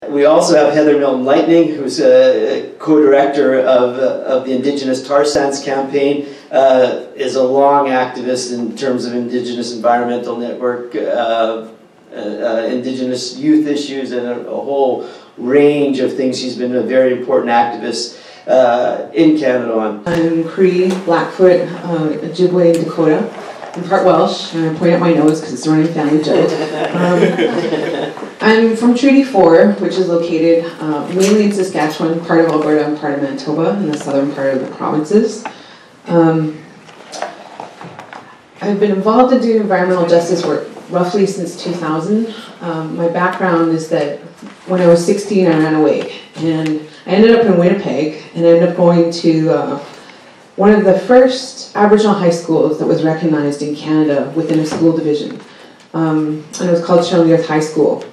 We also have Heather Milton-Lightening, who's a co-director of the Indigenous Tar Sands Campaign, is a long activist in terms of Indigenous Environmental Network, Indigenous youth issues, and a whole range of things. She's been a very important activist in Canada on. I'm Cree, Blackfoot, Ojibwe, and Dakota. I'm part Welsh, and I point at my nose because it's a running family joke. I'm from Treaty 4, which is located mainly in Saskatchewan, part of Alberta and part of Manitoba, in the southern part of the provinces. I've been involved in doing environmental justice work roughly since 2000. My background is that when I was 16, I ran away, and I ended up in Winnipeg, and I ended up going to one of the first Aboriginal high schools that was recognized in Canada within a school division, and it was called Shelley Earth High School.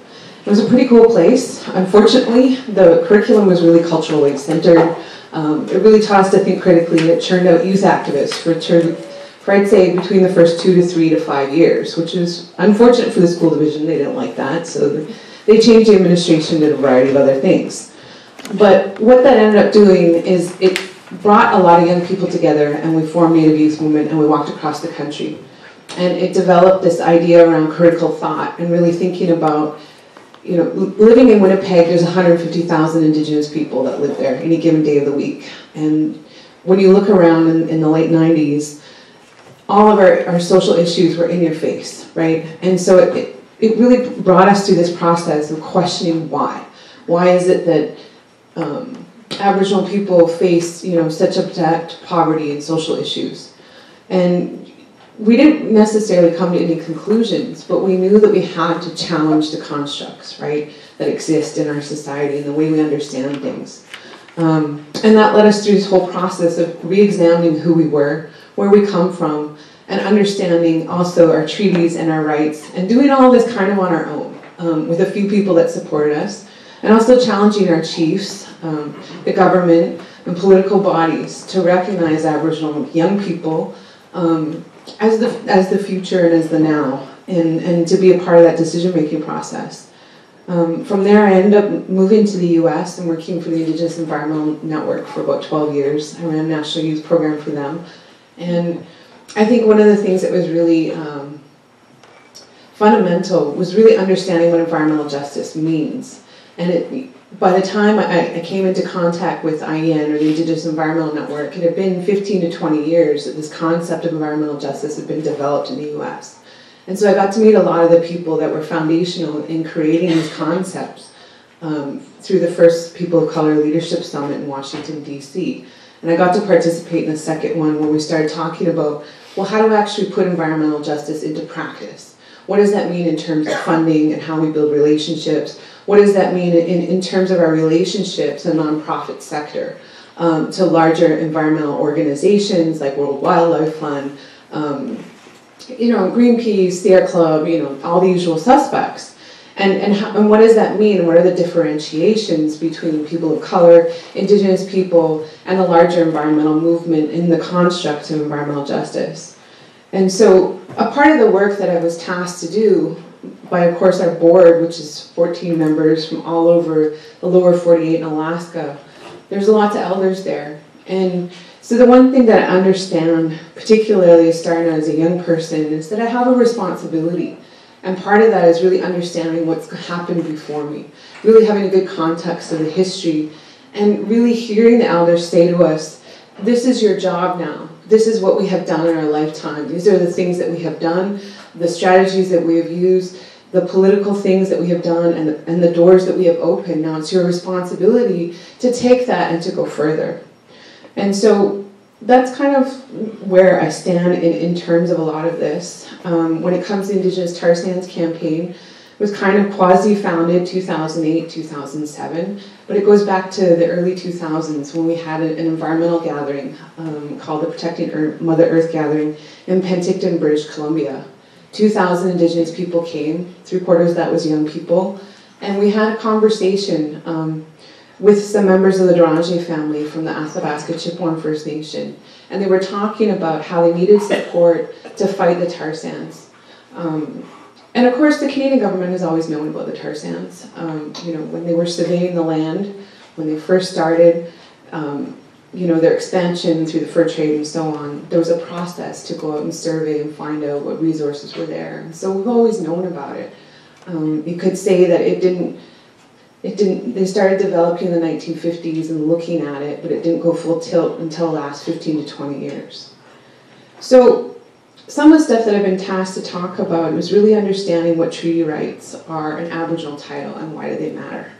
It was a pretty cool place. Unfortunately, the curriculum was really culturally centered. It really taught us to think critically, and it churned out youth activists for I'd say between the first 2 to 3 to 5 years, which is unfortunate for the school division. They didn't like that, so they changed the administration to a variety of other things. But what that ended up doing is it brought a lot of young people together, and we formed Native Youth Movement, and we walked across the country. And it developed this idea around critical thought and really thinking about, you know, living in Winnipeg, there's 150,000 Indigenous people that live there any given day of the week. And when you look around in the late 90s, all of our social issues were in your face, right? And so it really brought us through this process of questioning why. Why is it that Aboriginal people face, you know, such abject poverty and social issues? And we didn't necessarily come to any conclusions, but we knew that we had to challenge the constructs, right, that exist in our society and the way we understand things. And that led us through this whole process of re-examining who we were, where we come from, and understanding also our treaties and our rights, and doing all of this kind of on our own, with a few people that supported us, and also challenging our chiefs, the government, and political bodies to recognize Aboriginal young people as the future and as the now, and to be a part of that decision-making process. From there, I ended up moving to the US and working for the Indigenous Environmental Network for about 12 years. I ran a national youth program for them. And I think one of the things that was really fundamental was really understanding what environmental justice means. And by the time I came into contact with IEN, or the Indigenous Environmental Network, it had been 15 to 20 years that this concept of environmental justice had been developed in the US. And so I got to meet a lot of the people that were foundational in creating these concepts through the first People of Color Leadership Summit in Washington, D.C. And I got to participate in the second one where we started talking about, well, how do we actually put environmental justice into practice? What does that mean in terms of funding and how we build relationships? What does that mean in terms of our relationships in the nonprofit sector to larger environmental organizations like World Wildlife Fund, you know, Greenpeace, Sierra Club, you know, all the usual suspects. And what does that mean? What are the differentiations between people of color, Indigenous people, and the larger environmental movement in the construct of environmental justice? And so a part of the work that I was tasked to do by, of course, our board, which is 14 members from all over the lower 48 in Alaska, there's lots of elders there. And so the one thing that I understand, particularly starting out as a young person, is that I have a responsibility. And part of that is really understanding what's happened before me, really having a good context of the history, and really hearing the elders say to us, this is your job now. This is what we have done in our lifetime. These are the things that we have done, the strategies that we have used, the political things that we have done, and the doors that we have opened. Now it's your responsibility to take that and to go further. And so that's kind of where I stand in terms of a lot of this. When it comes to Indigenous Tar Sands Campaign, it was kind of quasi-founded 2008, 2007, but it goes back to the early 2000s when we had an environmental gathering called the Protecting Mother Earth Gathering in Penticton, British Columbia. 2,000 Indigenous people came, 3/4 of that was young people, and we had a conversation with some members of the Duranje family from the Athabasca Chipewyan First Nation. And they were talking about how they needed support to fight the tar sands. And of course, the Canadian government has always known about the tar sands. When they were surveying the land, when they first started, their expansion through the fur trade and so on, there was a process to go out and survey and find out what resources were there. And so we've always known about it. You could say that they started developing in the 1950s and looking at it, but it didn't go full tilt until the last 15 to 20 years. So some of the stuff that I've been tasked to talk about was really understanding what treaty rights are an Aboriginal title and why do they matter.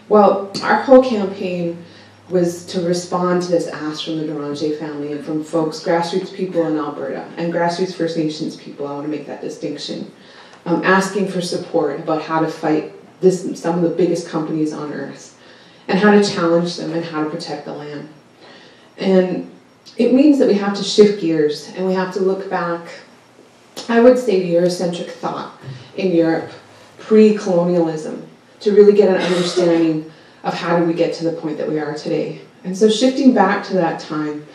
Well, our whole campaign was to respond to this ask from the Deranger family and from folks, grassroots people in Alberta, and grassroots First Nations people, I want to make that distinction, asking for support about how to fight some of the biggest companies on earth, and how to challenge them and how to protect the land. And it means that we have to shift gears and we have to look back, I would say, to Eurocentric thought in Europe, pre-colonialism, to really get an understanding of how do we get to the point that we are today. And so shifting back to that time,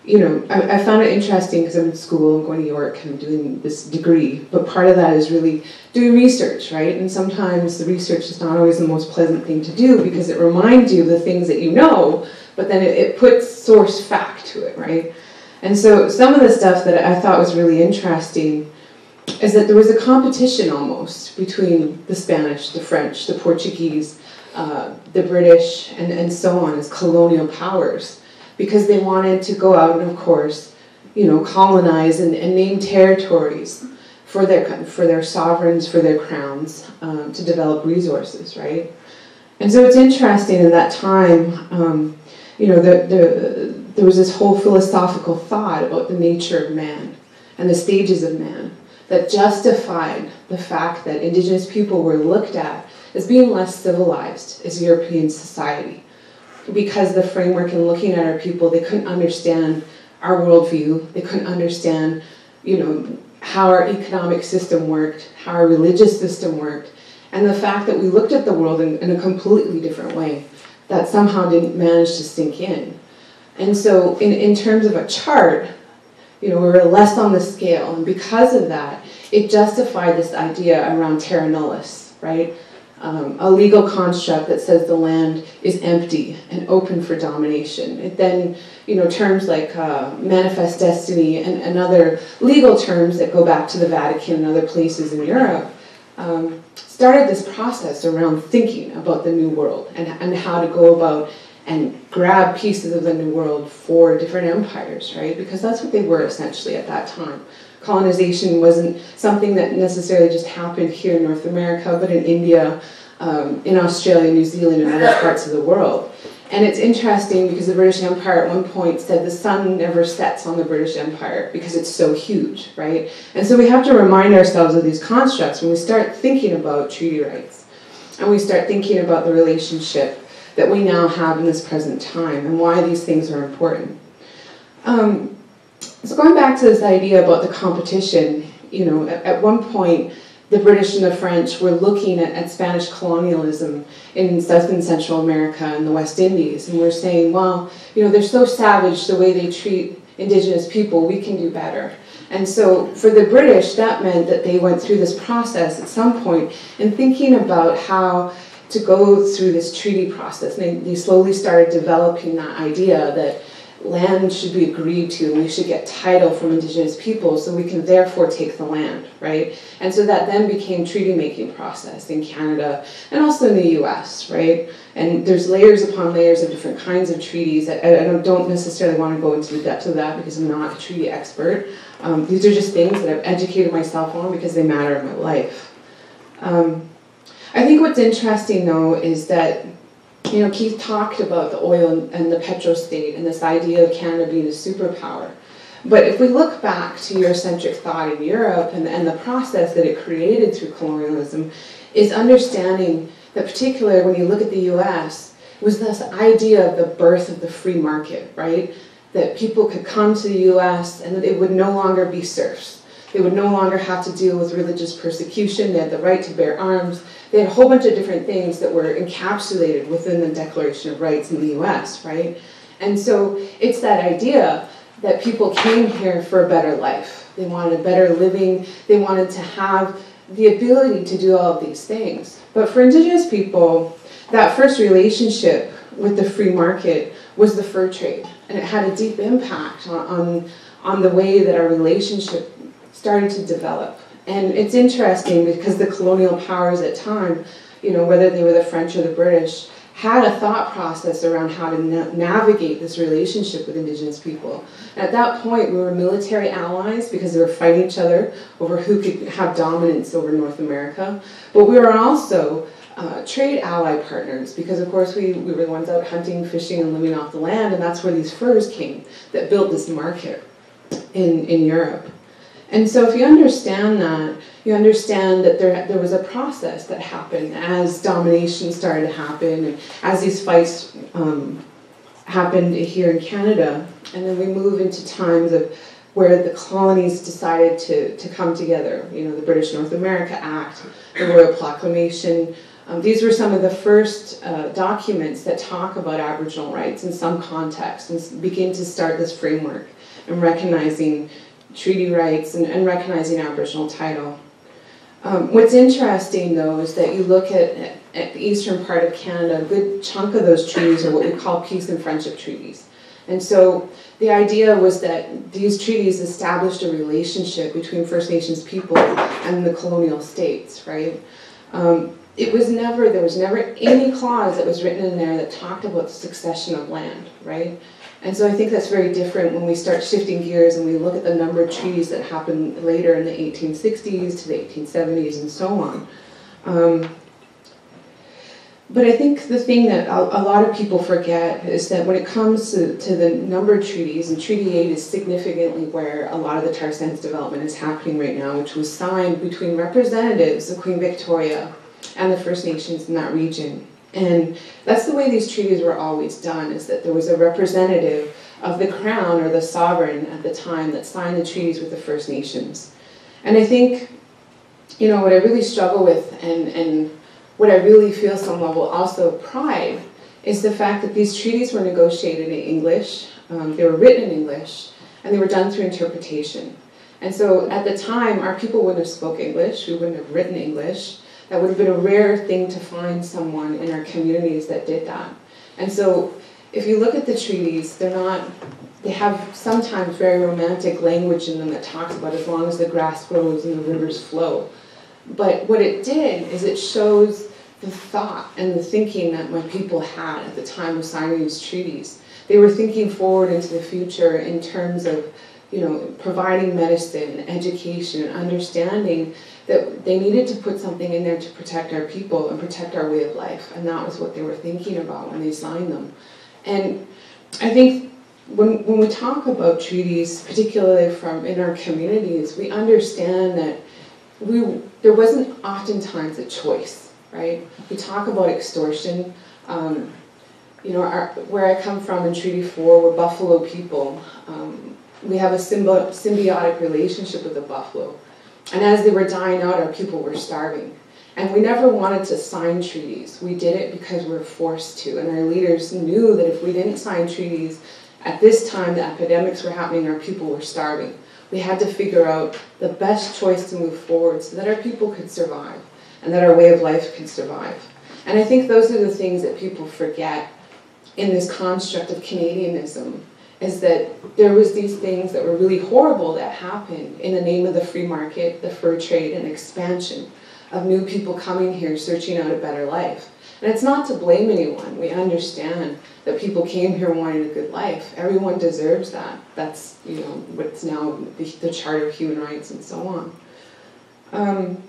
I found it interesting because I'm in school, I'm going to York, and I'm doing this degree, but part of that is really doing research, right? And sometimes the research is not always the most pleasant thing to do because it reminds you of the things that you know, but then it puts source fact to it, right? And so some of the stuff that I thought was really interesting is that there was a competition almost between the Spanish, the French, the Portuguese, the British, and so on as colonial powers, because they wanted to go out and, of course, colonize and name territories for their sovereigns, for their crowns, to develop resources, right? And so it's interesting in that time, there was this whole philosophical thought about the nature of man and the stages of man that justified the fact that Indigenous people were looked at as being less civilized as European society. Because the framework in looking at our people, they couldn't understand our worldview, they couldn't understand, how our economic system worked, how our religious system worked, and the fact that we looked at the world in a completely different way that somehow didn't manage to sink in. And so in terms of a chart, we were less on the scale, and because of that, it justified this idea around terra nullius, right? A legal construct that says the land is empty and open for domination. It then, terms like manifest destiny and other legal terms that go back to the Vatican and other places in Europe, started this process around thinking about the New World and how to go about and grab pieces of the New World for different empires, right? Because that's what they were essentially at that time. Colonization wasn't something that necessarily just happened here in North America, but in India, in Australia, New Zealand, and other parts of the world. And it's interesting because the British Empire at one point said the sun never sets on the British Empire because it's so huge, right? And so we have to remind ourselves of these constructs when we start thinking about treaty rights and we start thinking about the relationship that we now have in this present time and why these things are important. So going back to this idea about the competition, at one point, the British and the French were looking at Spanish colonialism in South and Central America and the West Indies, and we're saying, well, they're so savage the way they treat Indigenous people, we can do better. And so for the British, that meant that they went through this process at some point in thinking about how to go through this treaty process. And they slowly started developing that idea that land should be agreed to and we should get title from Indigenous people so we can therefore take the land, right? And so that then became treaty-making process in Canada and also in the US, right? And there's layers upon layers of different kinds of treaties. I don't necessarily want to go into the depths of that because I'm not a treaty expert. These are just things that I've educated myself on because they matter in my life. I think what's interesting though is that Keith talked about the oil and the petrostate and this idea of Canada being a superpower. But if we look back to Eurocentric thought in Europe and the process that it created through colonialism is understanding that particularly when you look at the US, was this idea of the birth of the free market, right? That people could come to the US and that they would no longer be serfs. They would no longer have to deal with religious persecution. They had the right to bear arms. They had a whole bunch of different things that were encapsulated within the Declaration of Rights in the US, right? And so it's that idea that people came here for a better life. They wanted a better living. They wanted to have the ability to do all of these things. But for Indigenous people, that first relationship with the free market was the fur trade, and it had a deep impact on the way that our relationship started to develop. And it's interesting because the colonial powers at time, you know, whether they were the French or the British, had a thought process around how to navigate this relationship with Indigenous people. At that point, we were military allies because they were fighting each other over who could have dominance over North America. But we were also trade ally partners because, of course, we were the ones out hunting, fishing, and living off the land, and that's where these furs came that built this market in Europe. And so if you understand that, you understand that there was a process that happened as domination started to happen and as these fights happened here in Canada. And then we move into times of where the colonies decided to come together. You know, the British North America Act, the Royal Proclamation. These were some of the first documents that talk about Aboriginal rights in some context and begin to start this framework and recognizing treaty rights and recognizing Aboriginal title. What's interesting, though, is that you look at the eastern part of Canada, a good chunk of those treaties are what we call peace and friendship treaties. And so the idea was that these treaties established a relationship between First Nations people and the colonial states, right? There was never any clause that was written in there that talked about succession of land, right? And so I think that's very different when we start shifting gears and we look at the number of treaties that happened later in the 1860s to the 1870s and so on. But I think the thing that a lot of people forget is that when it comes to the number of treaties, and Treaty 8 is significantly where a lot of the tar sands development is happening right now, which was signed between representatives of Queen Victoria and the First Nations in that region. And that's the way these treaties were always done, is that there was a representative of the Crown or the sovereign at the time that signed the treaties with the First Nations. And I think, you know, what I really struggle with and what I really feel some level also of pride is the fact that these treaties were negotiated in English, they were written in English, and they were done through interpretation. And so at the time, our people wouldn't have spoke English, we wouldn't have written English. That would have been a rare thing to find someone in our communities that did that. And so if you look at the treaties, they have sometimes very romantic language in them that talks about as long as the grass grows and the rivers flow. But what it did is it shows the thought and the thinking that my people had at the time of signing these treaties. They were thinking forward into the future in terms of, you know, providing medicine, education, and understanding that they needed to put something in there to protect our people and protect our way of life. And that was what they were thinking about when they signed them. And I think when we talk about treaties, particularly from in our communities, we understand that there wasn't oftentimes a choice, right? We talk about extortion. You know, where I come from in Treaty 4, we're Buffalo people. We have a symbiotic relationship with the buffalo. And as they were dying out, our people were starving. And we never wanted to sign treaties. We did it because we were forced to. And our leaders knew that if we didn't sign treaties, at this time the epidemics were happening, our people were starving. We had to figure out the best choice to move forward so that our people could survive and that our way of life could survive. And I think those are the things that people forget in this construct of Canadianism, is that there was these things that were really horrible that happened in the name of the free market, the fur trade, and expansion of new people coming here searching out a better life. And it's not to blame anyone. We understand that people came here wanting a good life. Everyone deserves that. That's, you know, what's now the Charter of Human Rights and so on.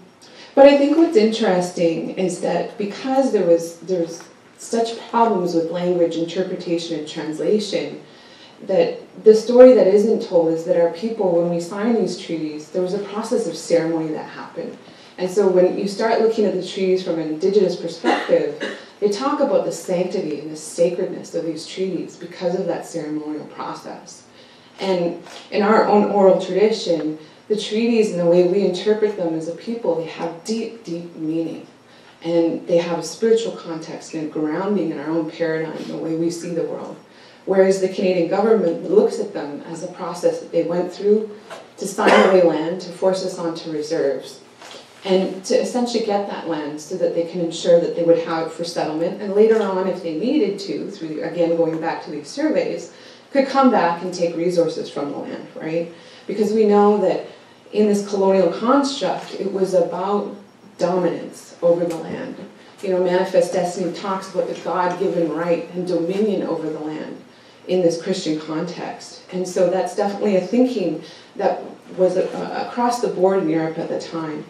But I think what's interesting is that because there's such problems with language, interpretation, and translation, that the story that isn't told is that our people, when we signed these treaties, there was a process of ceremony that happened. And so when you start looking at the treaties from an Indigenous perspective, they talk about the sanctity and the sacredness of these treaties because of that ceremonial process. And in our own oral tradition, the treaties and the way we interpret them as a people, they have deep, deep meaning. And they have a spiritual context and grounding in our own paradigm, the way we see the world. Whereas the Canadian government looks at them as a process that they went through to sign away land, to force us onto reserves. and to essentially get that land so that they can ensure that they would have it for settlement, and later on, if they needed to, through, again, going back to these surveys, could come back and take resources from the land, right? Because we know that in this colonial construct, it was about dominance over the land. You know, Manifest Destiny talks about the God-given right and dominion over the land in this Christian context. And so that's definitely a thinking that was across the board in Europe at the time.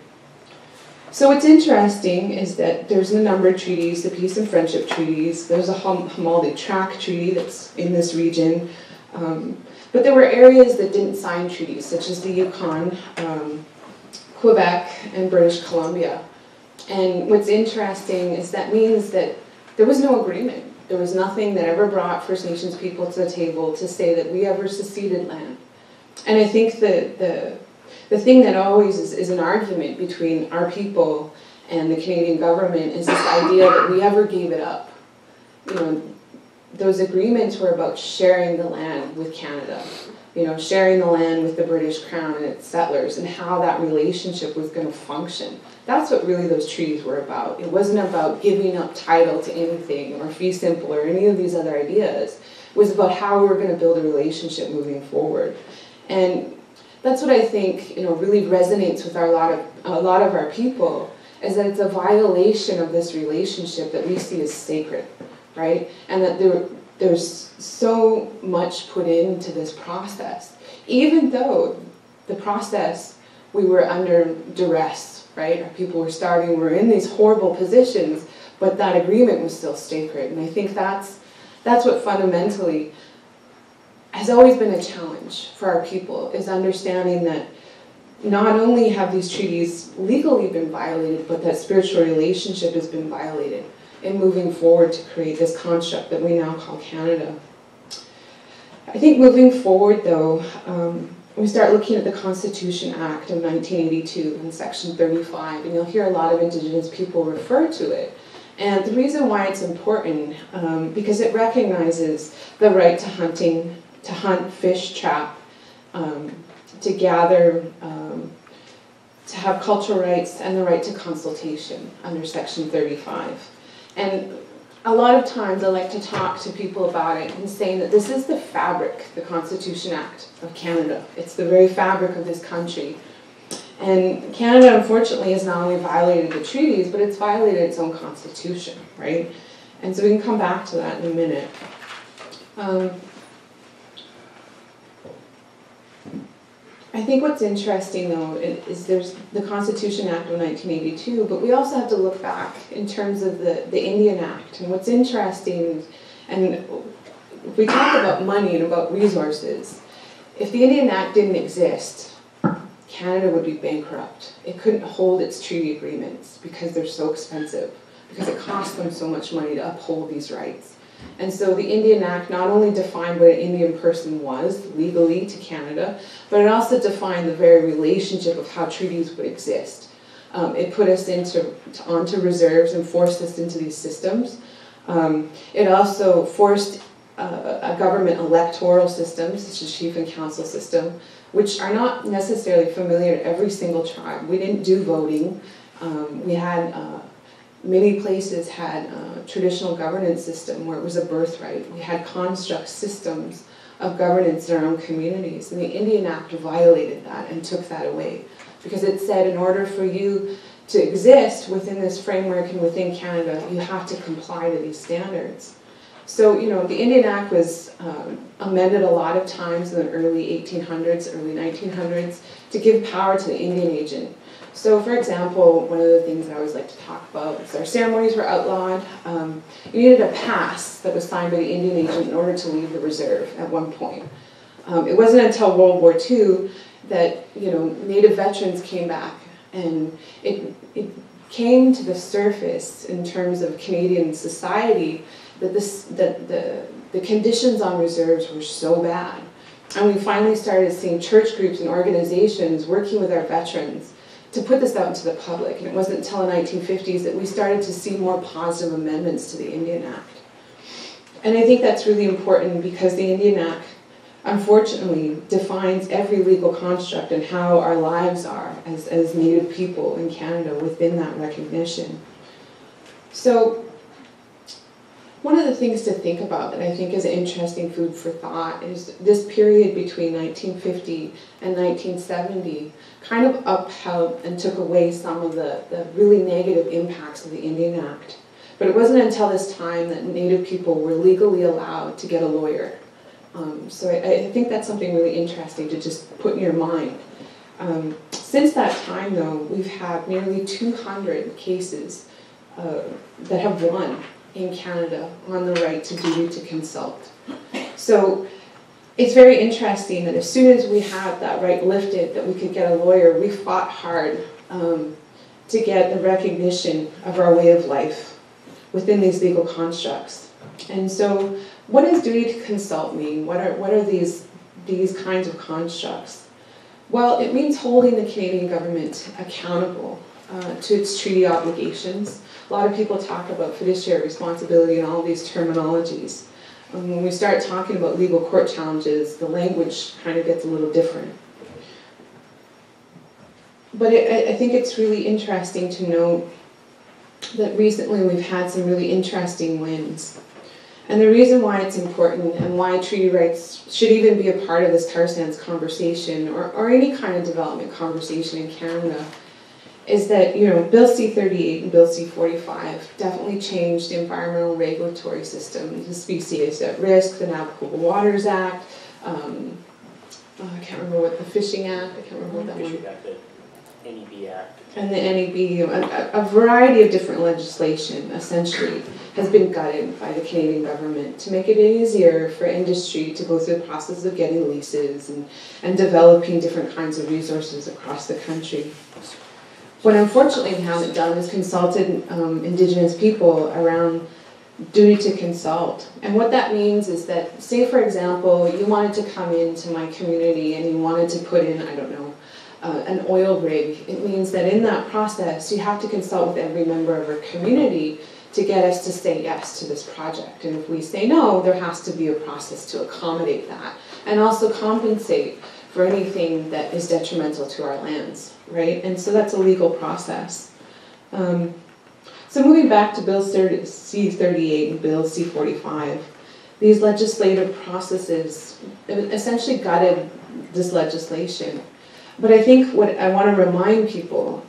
So what's interesting is that there's a number of treaties, the Peace and Friendship Treaties. There's a Hamaldi Tract Treaty that's in this region. But there were areas that didn't sign treaties, such as the Yukon, Quebec, and British Columbia. And what's interesting is that means that there was no agreement. There was nothing that ever brought First Nations people to the table to say that we ever seceded land. And I think that the thing that always is an argument between our people and the Canadian government is this idea that we ever gave it up. You know, those agreements were about sharing the land with Canada, you know, sharing the land with the British Crown and its settlers, and how that relationship was going to function. That's what really those treaties were about. It wasn't about giving up title to anything or fee simple or any of these other ideas. It was about how we were going to build a relationship moving forward. And that's what I think, you know, really resonates with a lot of our people, is that it's a violation of this relationship that we see as sacred, right? And that there's so much put into this process, even though the process, we were under duress, right? Our people were starving, we were in these horrible positions, but that agreement was still sacred. And I think that's what fundamentally has always been a challenge for our people, is understanding that not only have these treaties legally been violated, but that spiritual relationship has been violated in moving forward to create this construct that we now call Canada. I think moving forward, though, we start looking at the Constitution Act of 1982 in Section 35, and you'll hear a lot of Indigenous people refer to it. And the reason why it's important, because it recognizes the right to hunting, to hunt, fish, trap, to gather, to have cultural rights, and the right to consultation under Section 35. And a lot of times I like to talk to people about it and saying that this is the fabric, the Constitution Act of Canada. It's the very fabric of this country. And Canada, unfortunately, has not only violated the treaties, but it's violated its own constitution, right? And so we can come back to that in a minute. I think what's interesting, though, is there's the Constitution Act of 1982, but we also have to look back in terms of the Indian Act. And what's interesting, and if we talk about money and about resources, if the Indian Act didn't exist, Canada would be bankrupt. It couldn't hold its treaty agreements because they're so expensive, because it costs them so much money to uphold these rights. And so the Indian Act not only defined what an Indian person was legally to Canada, but it also defined the very relationship of how treaties would exist. It put us onto reserves and forced us into these systems. It also forced a government electoral system, such as chief and council system, which are not necessarily familiar to every single tribe. We didn't do voting. We had many places had a traditional governance system where it was a birthright. We had construct systems of governance in our own communities, and the Indian Act violated that and took that away, because it said in order for you to exist within this framework and within Canada, you have to comply to these standards. So, you know, the Indian Act was amended a lot of times in the early 1800s, early 1900s, to give power to the Indian agent. So, for example, one of the things that I always like to talk about is our ceremonies were outlawed. You needed a pass that was signed by the Indian agent in order to leave the reserve at one point. It wasn't until World War II that, you know, Native veterans came back, and it came to the surface in terms of Canadian society that the conditions on reserves were so bad. And we finally started seeing church groups and organizations working with our veterans to put this out into the public. And it wasn't until the 1950s that we started to see more positive amendments to the Indian Act. And I think that's really important, because the Indian Act unfortunately defines every legal construct and how our lives are as Native people in Canada within that recognition. So one of the things to think about that I think is interesting food for thought is this period between 1950 and 1970 kind of upheld and took away some of the really negative impacts of the Indian Act. But it wasn't until this time that Native people were legally allowed to get a lawyer. So I think that's something really interesting to just put in your mind. Since that time, though, we've had nearly 200 cases that have won in Canada on the right to duty to consult. So it's very interesting that as soon as we had that right lifted, that we could get a lawyer, we fought hard to get the recognition of our way of life within these legal constructs. And so what does duty to consult mean? What are these kinds of constructs? Well, it means holding the Canadian government accountable to its treaty obligations. A lot of people talk about fiduciary responsibility and all these terminologies. When we start talking about legal court challenges, the language kind of gets a little different. But I think it's really interesting to note that recently we've had some really interesting wins. And the reason why it's important and why treaty rights should even be a part of this tar sands conversation or any kind of development conversation in Canada is that, you know, Bill C-38 and Bill C-45 definitely changed the environmental regulatory system, the species at risk, the Navigable Waters Act, I can't remember what the Fishing Act, I can't remember what that Fishing one. Act, the NEB Act. And the NEB, a variety of different legislation essentially has been gutted by the Canadian government to make it easier for industry to go through the process of getting leases and developing different kinds of resources across the country. What unfortunately we haven't done is consulted Indigenous people around duty to consult. And what that means is that, say for example, you wanted to come into my community and you wanted to put in, I don't know, an oil rig. It means that in that process you have to consult with every member of our community to get us to say yes to this project. And if we say no, there has to be a process to accommodate that and also compensate for anything that is detrimental to our lands, right? And so that's a legal process. So moving back to Bill C-38 and Bill C-45, these legislative processes essentially gutted this legislation. But I think what I want to remind people,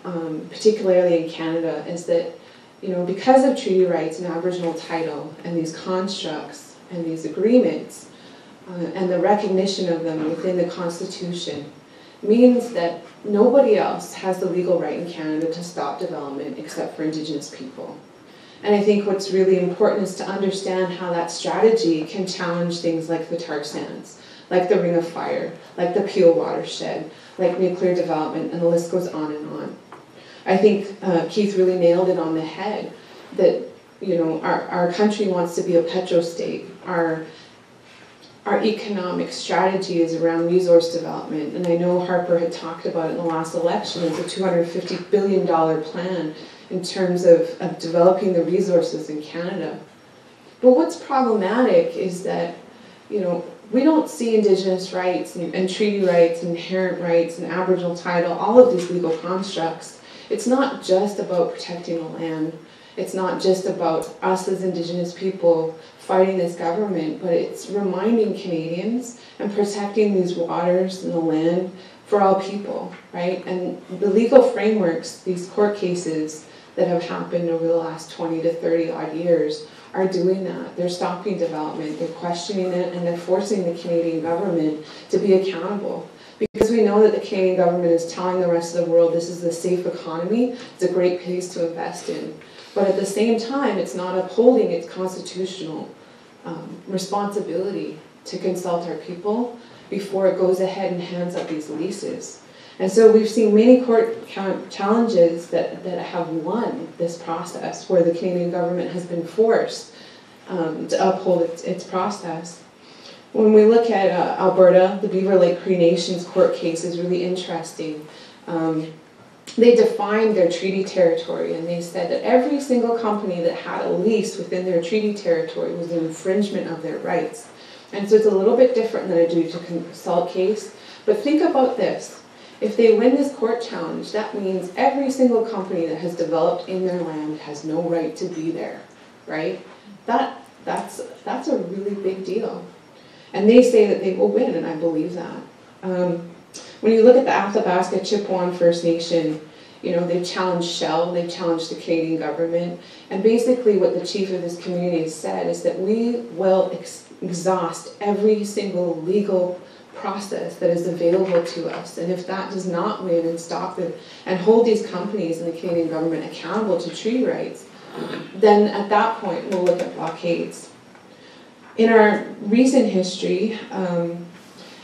particularly in Canada, is that, you know, because of treaty rights and Aboriginal title and these constructs and these agreements and the recognition of them within the Constitution means that nobody else has the legal right in Canada to stop development except for Indigenous people. And I think what's really important is to understand how that strategy can challenge things like the tar sands, like the Ring of Fire, like the Peel watershed, like nuclear development, and the list goes on and on. I think Keith really nailed it on the head that, you know, our country wants to be a petrostate. Our economic strategy is around resource development, and I know Harper had talked about it in the llast election as a $250 billion plan in terms of developing the resources in Canada. But what's problematic is that, you know, we don't see Indigenous rights and treaty rights, inherent rights, and Aboriginal title, all of these legal constructs. It's not just about protecting the land. It's not just about us as Indigenous people fighting this government, but it's reminding Canadians and protecting these waters and the land for all people, right? And the legal frameworks, these court cases that have happened over the last 20 to 30 odd years are doing that. They're stopping development, they're questioning it, and they're forcing the Canadian government to be accountable. Because we know that the Canadian government is telling the rest of the world this is a safe economy, it's a great place to invest in. But at the same time, it's not upholding its constitutional responsibility to consult our people before it goes ahead and hands up these leases. And so we've seen many court challenges that have won this process, where the Canadian government has been forced to uphold its process. When we look at Alberta, the Beaver Lake Cree Nations court case is really interesting. They defined their treaty territory, and they said that every single company that had a lease within their treaty territory was an infringement of their rights. And so it's a little bit different than a duty to consult case. But think about this. If they win this court challenge, that means every single company that has developed in their land has no right to be there, right? That's a really big deal. And they say that they will win, and I believe that. When you look at the Athabasca Chippewa First Nation, you know, they've challenged Shell, they've challenged the Canadian government, and basically what the chief of this community has said is that we will exhaust every single legal process that is available to us, and if that does not win and stop it and hold these companies and the Canadian government accountable to treaty rights, then at that point we'll look at blockades. In our recent history,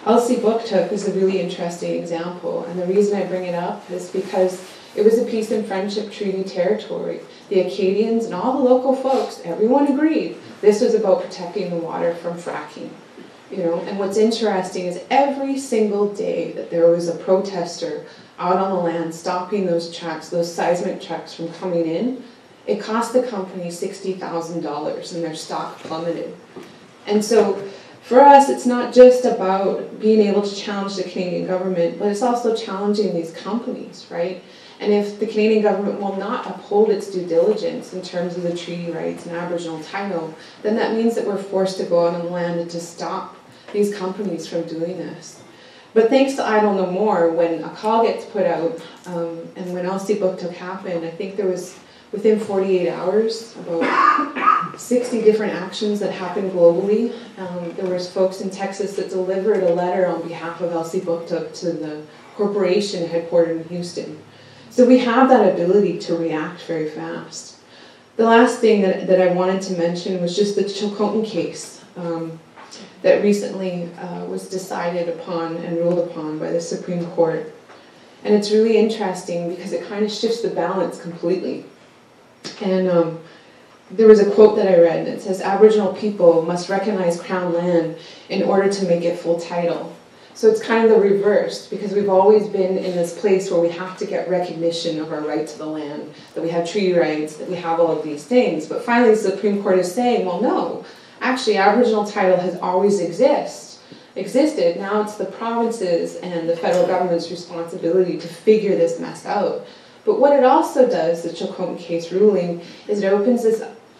Elsie Booktook is a really interesting example, and the reason I bring it up is because it was a peace and friendship treaty territory. The Acadians and all the local folks, everyone agreed this was about protecting the water from fracking. You know, and what's interesting is every single day that there was a protester out on the land stopping those trucks, those seismic trucks from coming in, it cost the company $60,000 and their stock plummeted. And so for us, it's not just about being able to challenge the Canadian government, but it's also challenging these companies, right? And if the Canadian government will not uphold its due diligence in terms of the treaty rights and Aboriginal title, then that means that we're forced to go out on the land and to stop these companies from doing this. But thanks to Idle No More, when a call gets put out, and when Elsie Booktook happened, I think there was, within 48 hours, about 60 different actions that happened globally. There was folks in Texas that delivered a letter on behalf of Elsie Booktook to the corporation headquartered in Houston. So we have that ability to react very fast. The last thing that I wanted to mention was just the Chilcotin case that recently was decided upon and ruled upon by the Supreme Court. And it's really interesting because it kind of shifts the balance completely. And there was a quote that I read that says, Aboriginal people must recognize Crown land in order to make it full title. So it's kind of the reverse, because we've always been in this place where we have to get recognition of our right to the land, that we have treaty rights, that we have all of these things. But finally the Supreme Court is saying, well, no, actually Aboriginal title has always existed. Now it's the provinces and the federal government's responsibility to figure this mess out. But what it also does, the Chilcotin case ruling, is it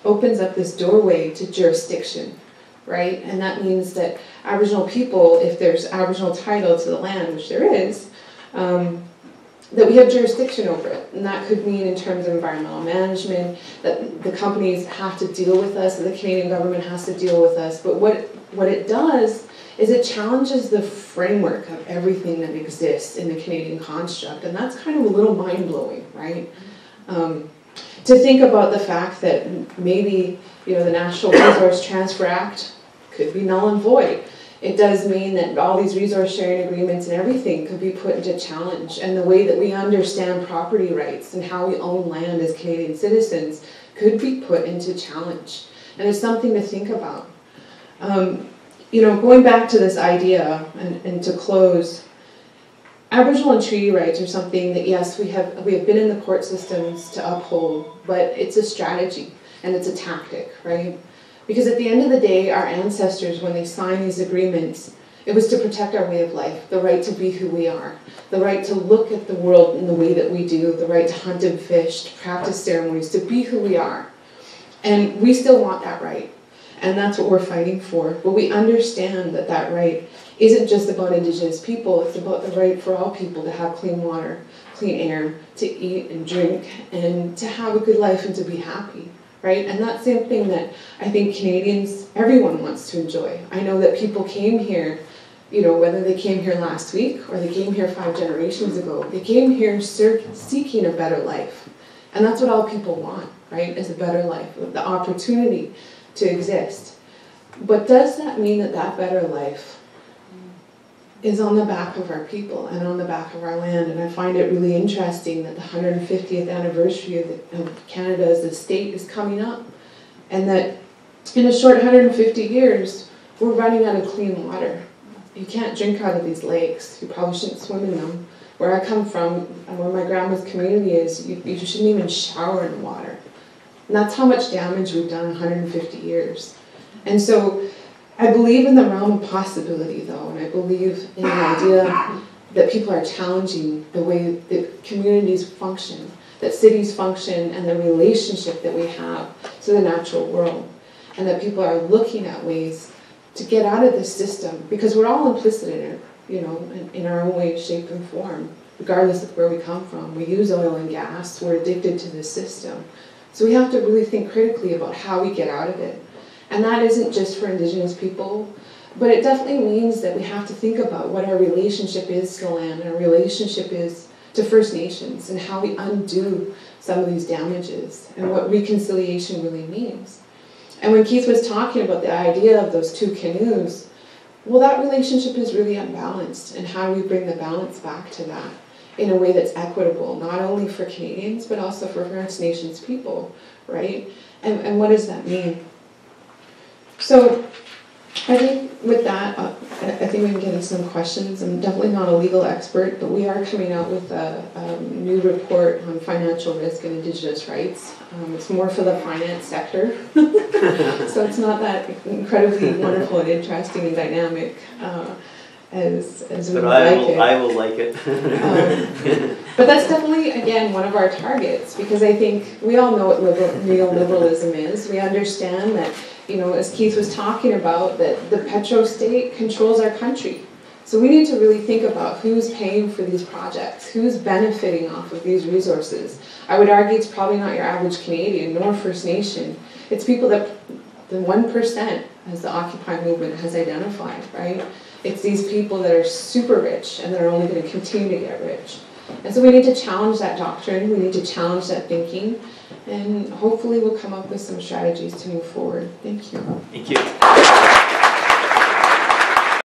opens up this doorway to jurisdiction, right? And that means that Aboriginal people, if there's Aboriginal title to the land, which there is, that we have jurisdiction over it. And that could mean in terms of environmental management, that the companies have to deal with us, that the Canadian government has to deal with us. But what it does is it challenges the framework of everything that exists in the Canadian construct. And that's kind of a little mind-blowing, right? To think about the fact that maybe, you know, the National Resource Transfer Act could be null and void. It does mean that all these resource sharing agreements and everything could be put into challenge, and the way that we understand property rights and how we own land as Canadian citizens could be put into challenge. And it's something to think about. You know, going back to this idea, and to close, Aboriginal and treaty rights are something that, yes, we have been in the court systems to uphold, but it's a strategy and it's a tactic, right? Because at the end of the day, our ancestors, when they signed these agreements, it was to protect our way of life, the right to be who we are, the right to look at the world in the way that we do, the right to hunt and fish, to practice ceremonies, to be who we are. And we still want that right. And that's what we're fighting for. But we understand that that right isn't just about Indigenous people, it's about the right for all people to have clean water, clean air, to eat and drink, and to have a good life and to be happy. Right? And that's something that I think Canadians, everyone wants to enjoy. I know that people came here, you know, whether they came here last week or they came here 5 generations ago, they came here seeking a better life. And that's what all people want, right? Is a better life, the opportunity to exist. But does that mean that that better life is on the back of our people and on the back of our land? And I find it really interesting that the 150th anniversary of Canada as a state is coming up, and that in a short 150 years, we're running out of clean water. You can't drink out of these lakes. You probably shouldn't swim in them. Where I come from, and where my grandma's community is, you shouldn't even shower in the water. And that's how much damage we've done in 150 years. And so I believe in the realm of possibility, though, and I believe in the idea that people are challenging the way that communities function, that cities function, and the relationship that we have to the natural world, and that people are looking at ways to get out of this system, because we're all implicit in it, you know, in our own way, shape, and form, regardless of where we come from. We use oil and gas, we're addicted to this system. So we have to really think critically about how we get out of it. And that isn't just for Indigenous people, but it definitely means that we have to think about what our relationship is to land, and our relationship is to First Nations, and how we undo some of these damages, and what reconciliation really means. And when Keith was talking about the idea of those two canoes, well, that relationship is really unbalanced, and how do we bring the balance back to that in a way that's equitable, not only for Canadians, but also for First Nations people, right? And what does that mean? So I think with that, I think we can get into some questions. I'm definitely not a legal expert, but we are coming out with a new report on financial risk and Indigenous rights. It's more for the finance sector, so it's not that incredibly wonderful and interesting and dynamic as we would like it. I will like it. But that's definitely, again, one of our targets, because I think we all know what neoliberalism is. We understand that, you know, as Keith was talking about, that the petro-state controls our country. So we need to really think about who's paying for these projects, who's benefiting off of these resources. I would argue it's probably not your average Canadian nor First Nation. It's people that, the 1%, as the Occupy movement has identified, right? It's these people that are super rich and that are only going to continue to get rich. And so we need to challenge that doctrine, we need to challenge that thinking, and hopefully we'll come up with some strategies to move forward. Thank you. Thank you.